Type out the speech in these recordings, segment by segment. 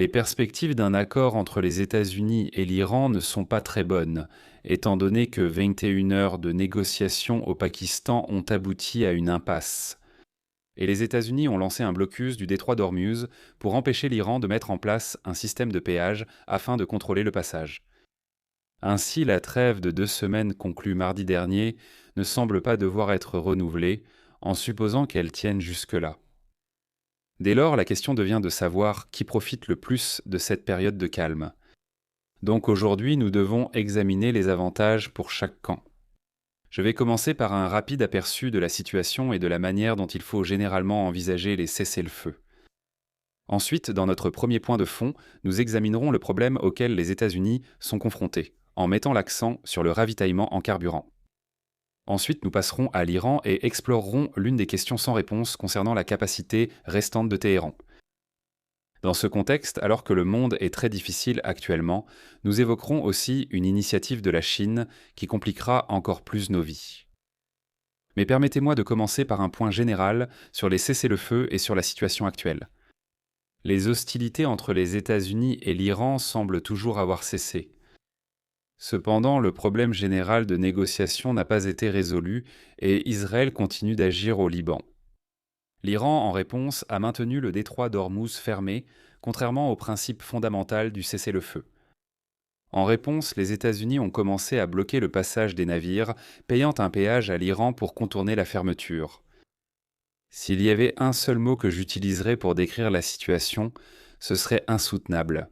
Les perspectives d'un accord entre les États-Unis et l'Iran ne sont pas très bonnes, étant donné que 21 heures de négociations au Pakistan ont abouti à une impasse. Et les États-Unis ont lancé un blocus du détroit d'Ormuz pour empêcher l'Iran de mettre en place un système de péage afin de contrôler le passage. Ainsi, la trêve de 2 semaines conclue mardi dernier ne semble pas devoir être renouvelée, en supposant qu'elle tienne jusque-là. Dès lors, la question devient de savoir qui profite le plus de cette période de calme. Donc aujourd'hui, nous devons examiner les avantages pour chaque camp. Je vais commencer par un rapide aperçu de la situation et de la manière dont il faut généralement envisager les cessez-le-feu. Ensuite, dans notre premier point de fond, nous examinerons le problème auquel les États-Unis sont confrontés, en mettant l'accent sur le ravitaillement en carburant. Ensuite, nous passerons à l'Iran et explorerons l'une des questions sans réponse concernant la capacité restante de Téhéran. Dans ce contexte, alors que le monde est très difficile actuellement, nous évoquerons aussi une initiative de la Chine qui compliquera encore plus nos vies. Mais permettez-moi de commencer par un point général sur les cessez-le-feu et sur la situation actuelle. Les hostilités entre les États-Unis et l'Iran semblent toujours avoir cessé. Cependant, le problème général de négociation n'a pas été résolu et Israël continue d'agir au Liban. L'Iran, en réponse, a maintenu le détroit d'Ormuz fermé, contrairement au principe fondamental du cessez-le-feu. En réponse, les États-Unis ont commencé à bloquer le passage des navires, payant un péage à l'Iran pour contourner la fermeture. S'il y avait un seul mot que j'utiliserais pour décrire la situation, ce serait insoutenable.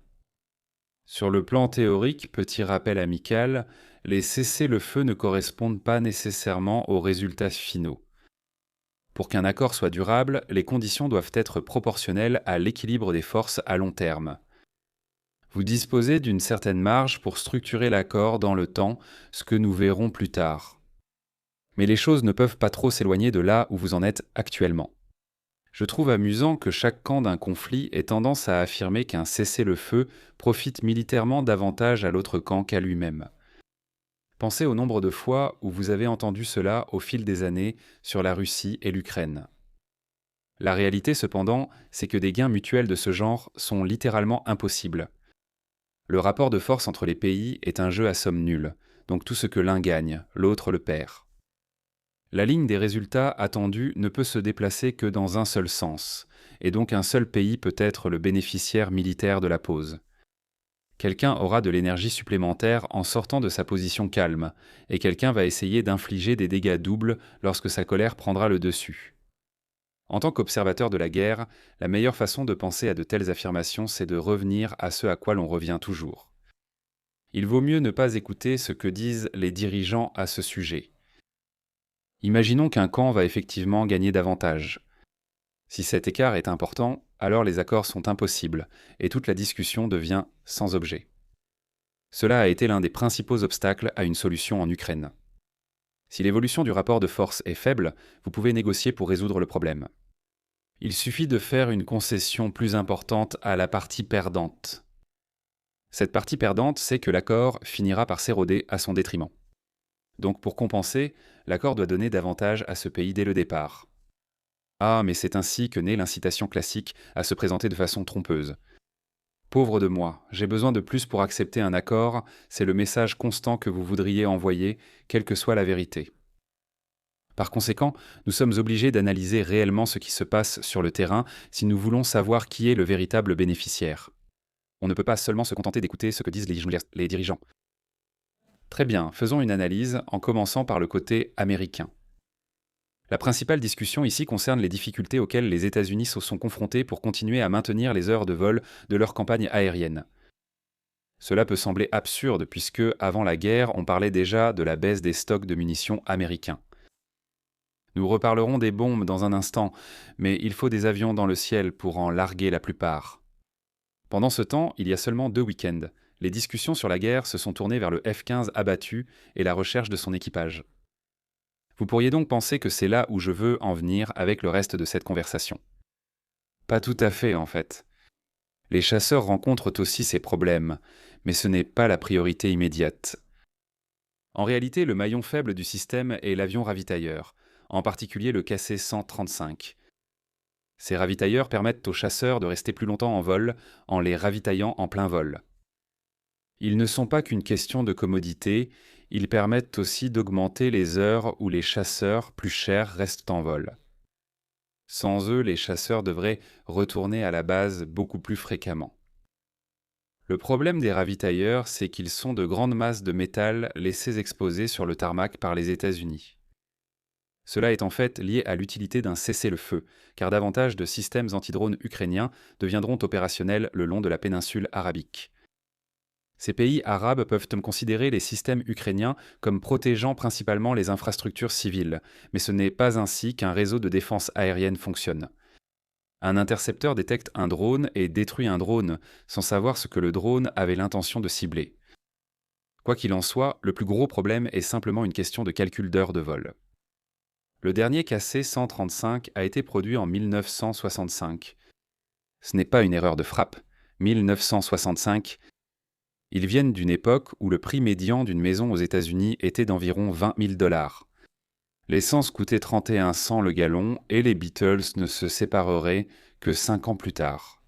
Sur le plan théorique, petit rappel amical, les cessez-le-feu ne correspondent pas nécessairement aux résultats finaux. Pour qu'un accord soit durable, les conditions doivent être proportionnelles à l'équilibre des forces à long terme. Vous disposez d'une certaine marge pour structurer l'accord dans le temps, ce que nous verrons plus tard. Mais les choses ne peuvent pas trop s'éloigner de là où vous en êtes actuellement. Je trouve amusant que chaque camp d'un conflit ait tendance à affirmer qu'un cessez-le-feu profite militairement davantage à l'autre camp qu'à lui-même. Pensez au nombre de fois où vous avez entendu cela au fil des années sur la Russie et l'Ukraine. La réalité cependant, c'est que des gains mutuels de ce genre sont littéralement impossibles. Le rapport de force entre les pays est un jeu à somme nulle, donc tout ce que l'un gagne, l'autre le perd. La ligne des résultats attendus ne peut se déplacer que dans un seul sens, et donc un seul pays peut être le bénéficiaire militaire de la pause. Quelqu'un aura de l'énergie supplémentaire en sortant de sa position calme, et quelqu'un va essayer d'infliger des dégâts doubles lorsque sa colère prendra le dessus. En tant qu'observateur de la guerre, la meilleure façon de penser à de telles affirmations, c'est de revenir à ce à quoi l'on revient toujours. Il vaut mieux ne pas écouter ce que disent les dirigeants à ce sujet. Imaginons qu'un camp va effectivement gagner davantage. Si cet écart est important, alors les accords sont impossibles et toute la discussion devient sans objet. Cela a été l'un des principaux obstacles à une solution en Ukraine. Si l'évolution du rapport de force est faible, vous pouvez négocier pour résoudre le problème. Il suffit de faire une concession plus importante à la partie perdante. Cette partie perdante sait que l'accord finira par s'éroder à son détriment. Donc pour compenser, l'accord doit donner davantage à ce pays dès le départ. Ah, mais c'est ainsi que naît l'incitation classique à se présenter de façon trompeuse. Pauvre de moi, j'ai besoin de plus pour accepter un accord, c'est le message constant que vous voudriez envoyer, quelle que soit la vérité. Par conséquent, nous sommes obligés d'analyser réellement ce qui se passe sur le terrain si nous voulons savoir qui est le véritable bénéficiaire. On ne peut pas seulement se contenter d'écouter ce que disent les dirigeants. Très bien, faisons une analyse en commençant par le côté américain. La principale discussion ici concerne les difficultés auxquelles les États-Unis se sont confrontés pour continuer à maintenir les heures de vol de leur campagne aérienne. Cela peut sembler absurde puisque, avant la guerre, on parlait déjà de la baisse des stocks de munitions américains. Nous reparlerons des bombes dans un instant, mais il faut des avions dans le ciel pour en larguer la plupart. Pendant ce temps, il y a seulement 2 week-ends, les discussions sur la guerre se sont tournées vers le F-15 abattu et la recherche de son équipage. Vous pourriez donc penser que c'est là où je veux en venir avec le reste de cette conversation. Pas tout à fait, en fait. Les chasseurs rencontrent aussi ces problèmes, mais ce n'est pas la priorité immédiate. En réalité, le maillon faible du système est l'avion ravitailleur, en particulier le KC-135. Ces ravitailleurs permettent aux chasseurs de rester plus longtemps en vol en les ravitaillant en plein vol. Ils ne sont pas qu'une question de commodité, ils permettent aussi d'augmenter les heures où les chasseurs plus chers restent en vol. Sans eux, les chasseurs devraient retourner à la base beaucoup plus fréquemment. Le problème des ravitailleurs, c'est qu'ils sont de grandes masses de métal laissées exposées sur le tarmac par les États-Unis. Cela est en fait lié à l'utilité d'un cessez-le-feu, car davantage de systèmes antidrones ukrainiens deviendront opérationnels le long de la péninsule arabique. Ces pays arabes peuvent considérer les systèmes ukrainiens comme protégeant principalement les infrastructures civiles, mais ce n'est pas ainsi qu'un réseau de défense aérienne fonctionne. Un intercepteur détecte un drone et détruit un drone sans savoir ce que le drone avait l'intention de cibler. Quoi qu'il en soit, le plus gros problème est simplement une question de calcul d'heures de vol. Le dernier KC-135 a été produit en 1965. Ce n'est pas une erreur de frappe. 1965. Ils viennent d'une époque où le prix médian d'une maison aux États-Unis était d'environ 20 000 $. L'essence coûtait 31 cents le gallon et les Beatles ne se sépareraient que 5 ans plus tard.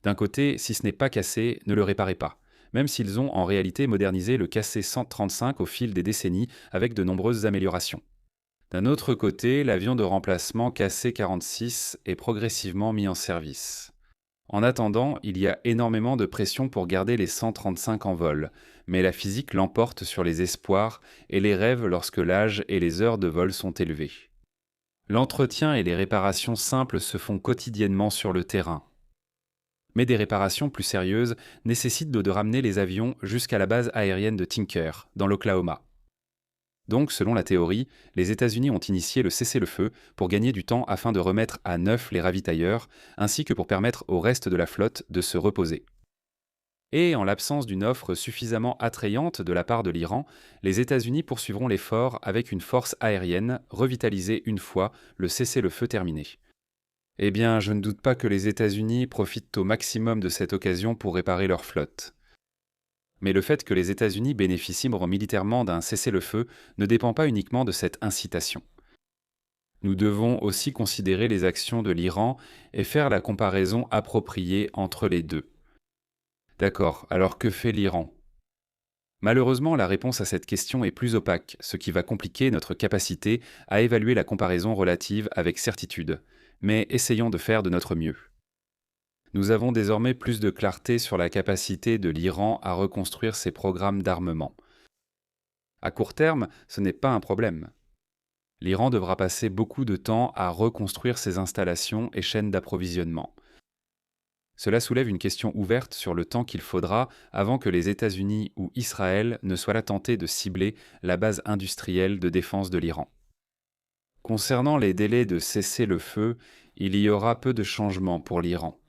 D'un côté, si ce n'est pas cassé, ne le réparez pas, même s'ils ont en réalité modernisé le KC-135 au fil des décennies avec de nombreuses améliorations. D'un autre côté, l'avion de remplacement KC-46 est progressivement mis en service. En attendant, il y a énormément de pression pour garder les 135 en vol, mais la physique l'emporte sur les espoirs et les rêves lorsque l'âge et les heures de vol sont élevés. L'entretien et les réparations simples se font quotidiennement sur le terrain. Mais des réparations plus sérieuses nécessitent de ramener les avions jusqu'à la base aérienne de Tinker, dans l'Oklahoma. Donc, selon la théorie, les États-Unis ont initié le cessez-le-feu pour gagner du temps afin de remettre à neuf les ravitailleurs, ainsi que pour permettre au reste de la flotte de se reposer. Et en l'absence d'une offre suffisamment attrayante de la part de l'Iran, les États-Unis poursuivront l'effort avec une force aérienne revitalisée une fois le cessez-le-feu terminé. Eh bien, je ne doute pas que les États-Unis profitent au maximum de cette occasion pour réparer leur flotte. Mais le fait que les États-Unis bénéficient militairement d'un cessez-le-feu ne dépend pas uniquement de cette incitation. Nous devons aussi considérer les actions de l'Iran et faire la comparaison appropriée entre les deux. D'accord, alors que fait l'Iran ? Malheureusement, la réponse à cette question est plus opaque, ce qui va compliquer notre capacité à évaluer la comparaison relative avec certitude. Mais essayons de faire de notre mieux. Nous avons désormais plus de clarté sur la capacité de l'Iran à reconstruire ses programmes d'armement. À court terme, ce n'est pas un problème. L'Iran devra passer beaucoup de temps à reconstruire ses installations et chaînes d'approvisionnement. Cela soulève une question ouverte sur le temps qu'il faudra avant que les États-Unis ou Israël ne soient là tentés de cibler la base industrielle de défense de l'Iran. Concernant les délais de cessez-le-feu, il y aura peu de changements pour l'Iran.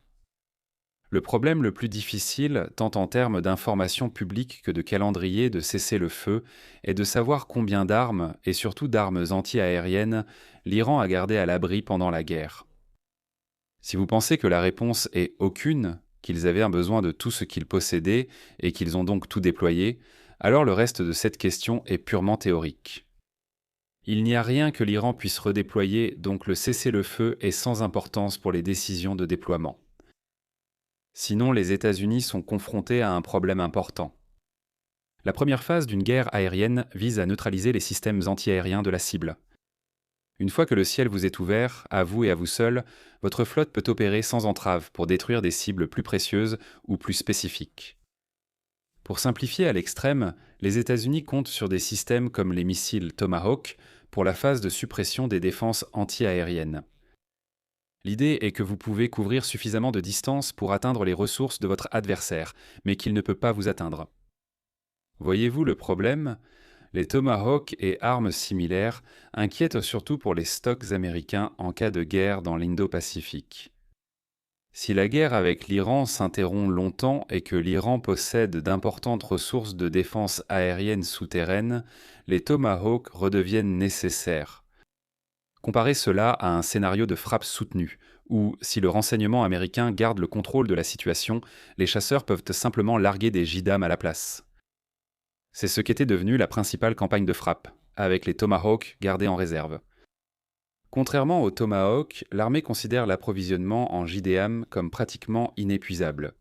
Le problème le plus difficile, tant en termes d'information publique que de calendrier de cessez-le-feu, est de savoir combien d'armes, et surtout d'armes anti-aériennes, l'Iran a gardé à l'abri pendant la guerre. Si vous pensez que la réponse est aucune, qu'ils avaient un besoin de tout ce qu'ils possédaient et qu'ils ont donc tout déployé, alors le reste de cette question est purement théorique. Il n'y a rien que l'Iran puisse redéployer, donc le cessez-le-feu est sans importance pour les décisions de déploiement. Sinon, les États-Unis sont confrontés à un problème important. La première phase d'une guerre aérienne vise à neutraliser les systèmes antiaériens de la cible. Une fois que le ciel vous est ouvert, à vous et à vous seul, votre flotte peut opérer sans entrave pour détruire des cibles plus précieuses ou plus spécifiques. Pour simplifier à l'extrême, les États-Unis comptent sur des systèmes comme les missiles Tomahawk pour la phase de suppression des défenses anti-aériennes. L'idée est que vous pouvez couvrir suffisamment de distance pour atteindre les ressources de votre adversaire, mais qu'il ne peut pas vous atteindre. Voyez-vous le problème ? Les Tomahawk et armes similaires inquiètent surtout pour les stocks américains en cas de guerre dans l'Indo-Pacifique. Si la guerre avec l'Iran s'interrompt longtemps et que l'Iran possède d'importantes ressources de défense aérienne souterraines, les Tomahawk redeviennent nécessaires. Comparez cela à un scénario de frappe soutenue, où, si le renseignement américain garde le contrôle de la situation, les chasseurs peuvent simplement larguer des JDAM à la place. C'est ce qu'était devenue la principale campagne de frappe, avec les Tomahawk gardés en réserve. Contrairement au Tomahawk, l'armée considère l'approvisionnement en JDAM comme pratiquement inépuisable.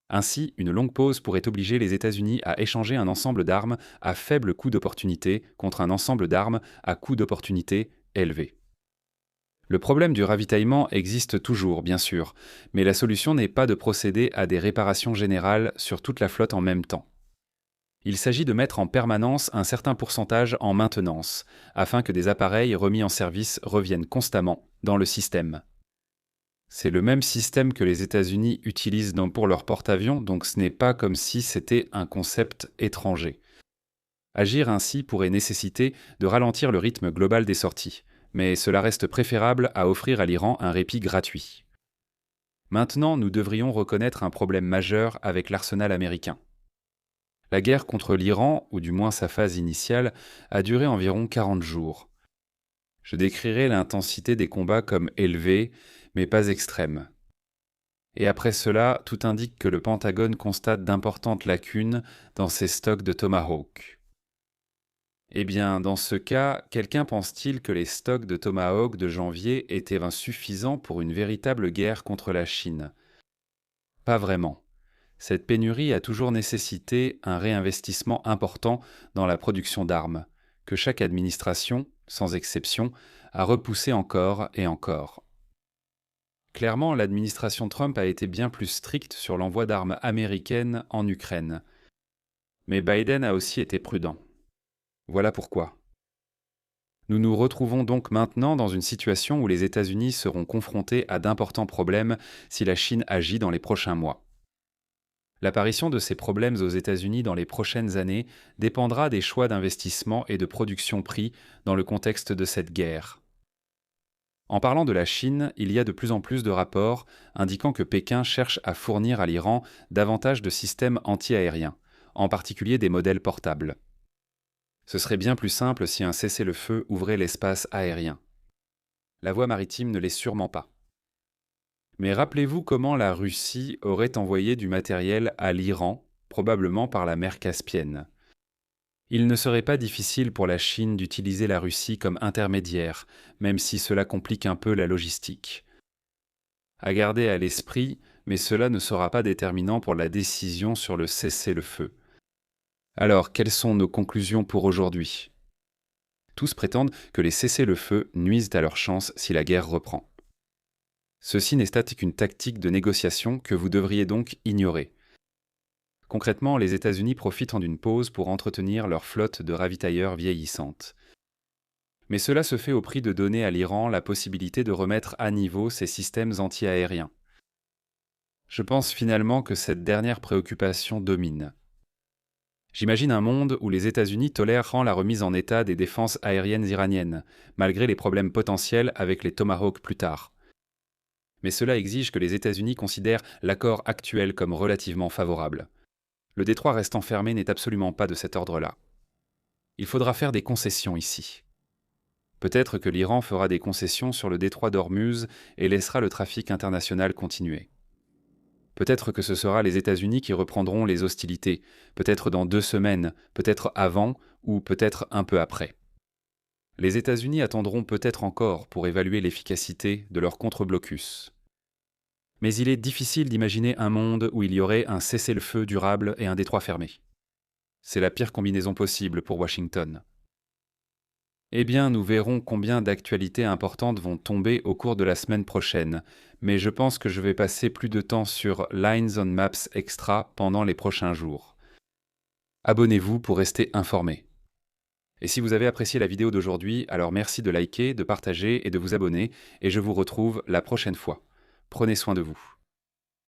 Ainsi, une longue pause pourrait obliger les États-Unis à échanger un ensemble d'armes à faible coût d'opportunité contre un ensemble d'armes à coût d'opportunité élevé. Le problème du ravitaillement existe toujours, bien sûr, mais la solution n'est pas de procéder à des réparations générales sur toute la flotte en même temps. Il s'agit de mettre en permanence un certain pourcentage en maintenance, afin que des appareils remis en service reviennent constamment dans le système. C'est le même système que les États-Unis utilisent pour leurs porte-avions, donc ce n'est pas comme si c'était un concept étranger. Agir ainsi pourrait nécessiter de ralentir le rythme global des sorties, mais cela reste préférable à offrir à l'Iran un répit gratuit. Maintenant, nous devrions reconnaître un problème majeur avec l'arsenal américain. La guerre contre l'Iran, ou du moins sa phase initiale, a duré environ 40 jours. Je décrirai l'intensité des combats comme élevée, mais pas extrême. Et après cela, tout indique que le Pentagone constate d'importantes lacunes dans ses stocks de Tomahawk. Eh bien, dans ce cas, quelqu'un pense-t-il que les stocks de Tomahawk de janvier étaient insuffisants pour une véritable guerre contre la Chine? Pas vraiment. Cette pénurie a toujours nécessité un réinvestissement important dans la production d'armes, que chaque administration, sans exception, a repoussé encore et encore. Clairement, l'administration Trump a été bien plus stricte sur l'envoi d'armes américaines en Ukraine. Mais Biden a aussi été prudent. Voilà pourquoi. Nous nous retrouvons donc maintenant dans une situation où les États-Unis seront confrontés à d'importants problèmes si la Chine agit dans les prochains mois. L'apparition de ces problèmes aux États-Unis dans les prochaines années dépendra des choix d'investissement et de production pris dans le contexte de cette guerre. En parlant de la Chine, il y a de plus en plus de rapports indiquant que Pékin cherche à fournir à l'Iran davantage de systèmes anti-aériens, en particulier des modèles portables. Ce serait bien plus simple si un cessez-le-feu ouvrait l'espace aérien. La voie maritime ne l'est sûrement pas. Mais rappelez-vous comment la Russie aurait envoyé du matériel à l'Iran, probablement par la mer Caspienne. Il ne serait pas difficile pour la Chine d'utiliser la Russie comme intermédiaire, même si cela complique un peu la logistique. À garder à l'esprit, mais cela ne sera pas déterminant pour la décision sur le cessez-le-feu. Alors, quelles sont nos conclusions pour aujourd'hui? Tous prétendent que les cessez-le-feu nuisent à leur chance si la guerre reprend. Ceci n'est qu'une tactique de négociation que vous devriez donc ignorer. Concrètement, les États-Unis profitent d'une pause pour entretenir leur flotte de ravitailleurs vieillissante. Mais cela se fait au prix de donner à l'Iran la possibilité de remettre à niveau ses systèmes anti-aériens. Je pense finalement que cette dernière préoccupation domine. J'imagine un monde où les États-Unis tolèrent la remise en état des défenses aériennes iraniennes, malgré les problèmes potentiels avec les Tomahawk plus tard. Mais cela exige que les États-Unis considèrent l'accord actuel comme relativement favorable. Le détroit restant fermé n'est absolument pas de cet ordre-là. Il faudra faire des concessions ici. Peut-être que l'Iran fera des concessions sur le détroit d'Ormuz et laissera le trafic international continuer. Peut-être que ce sera les États-Unis qui reprendront les hostilités, peut-être dans 2 semaines, peut-être avant ou peut-être un peu après. Les États-Unis attendront peut-être encore pour évaluer l'efficacité de leur contre-blocus. Mais il est difficile d'imaginer un monde où il y aurait un cessez-le-feu durable et un détroit fermé. C'est la pire combinaison possible pour Washington. Eh bien, nous verrons combien d'actualités importantes vont tomber au cours de la semaine prochaine, mais je pense que je vais passer plus de temps sur Lines on Maps Extra pendant les prochains jours. Abonnez-vous pour rester informé. Et si vous avez apprécié la vidéo d'aujourd'hui, alors merci de liker, de partager et de vous abonner, et je vous retrouve la prochaine fois. Prenez soin de vous.